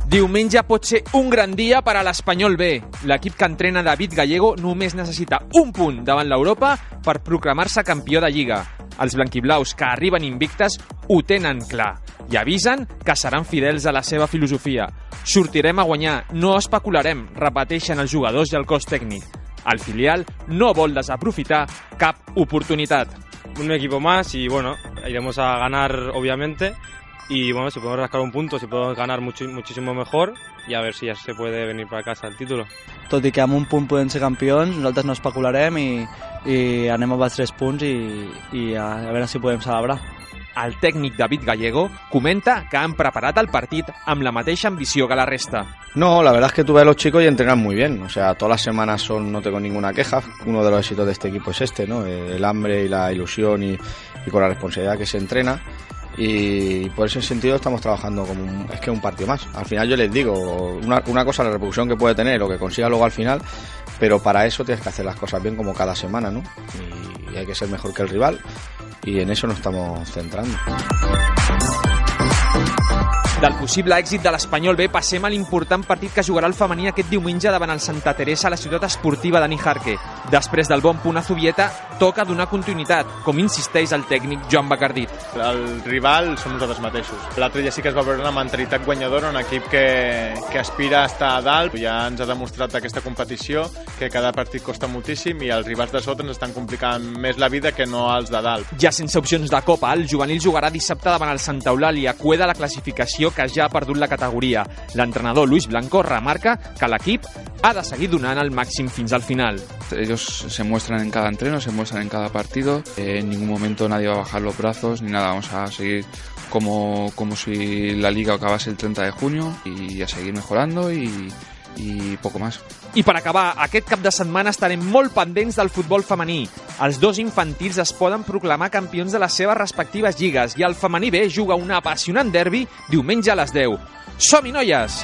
Diumenge pot ser un gran dia per a l'Espanyol B. L'equip que entrena David Gallego només necessita un punt davant l'Europa per proclamar-se campió de Lliga. Els blanquiblaus que arriben invictes ho tenen clar i avisen que seran fidels a la seva filosofia. Sortirem a guanyar, no especularem, repeteixen els jugadors i el cos tècnic. El filial no vol desaprofitar cap oportunitat. Un equipo más y bueno, iremos a ganar obviamente y bueno, si podemos rascar un punto, si podemos ganar muchísimo mejor y a ver si ya se puede venir para casa el título. Tot i que amb un punt podem ser campions, nosaltres no especularem i anem amb els 3 punts i a veure si podem celebrar. El tècnic David Gallego comenta que han preparat el partit amb la mateixa ambició que la resta. No, la verdad es que tú ves a los chicos y entrenan muy bien. O sea, todas las semanas no tengo ninguna queja. Uno de los éxitos de este equipo es este, ¿no? El hambre y la ilusión y con la responsabilidad que se entrena. Y por ese sentido estamos trabajando como un partido más. Al final yo les digo, una cosa la repercusión que puede tener o que consiga luego al final, pero para eso tienes que hacer las cosas bien como cada semana, ¿no? Y hay que ser mejor que el rival y en eso nos estamos centrando. Del possible èxit de l'Espanyol B passem a l'important partit que jugarà el femení aquest diumenge davant el Santa Teresa a la ciutat esportiva de Níjarque. Després del bon punt a Zubieta, toca donar continuïtat, com insisteix el tècnic Joan Bacardit. El rival som nosaltres mateixos. L'altre ja sí que es va veure una mentalitat guanyadora, un equip que aspira a estar a dalt. Ja ens ha demostrat aquesta competició que cada partit costa moltíssim i els rivals de sota ens estan complicant més la vida que no els de dalt. Ja sense opcions de Copa, el juvenil jugarà dissabte davant el Santa Eulàlia, cua de la classificació que ja ha perdut la categoria. L'entrenador Luis Blanco remarca que l'equip ha de seguir donant el màxim fins al final. Ellos se muestran en cada entreno, se muestran en cada partido. En ningún momento nadie va a bajar los brazos ni nada. Vamos a seguir como si la Liga acabase el 30 de junio y a seguir mejorando y poco más. I per acabar, aquest cap de setmana estarem molt pendents del futbol femení. Els dos infantils es poden proclamar campions de les seves respectives lligues i el femení B juga un apassionant derbi diumenge a les 10. Som-hi, noies!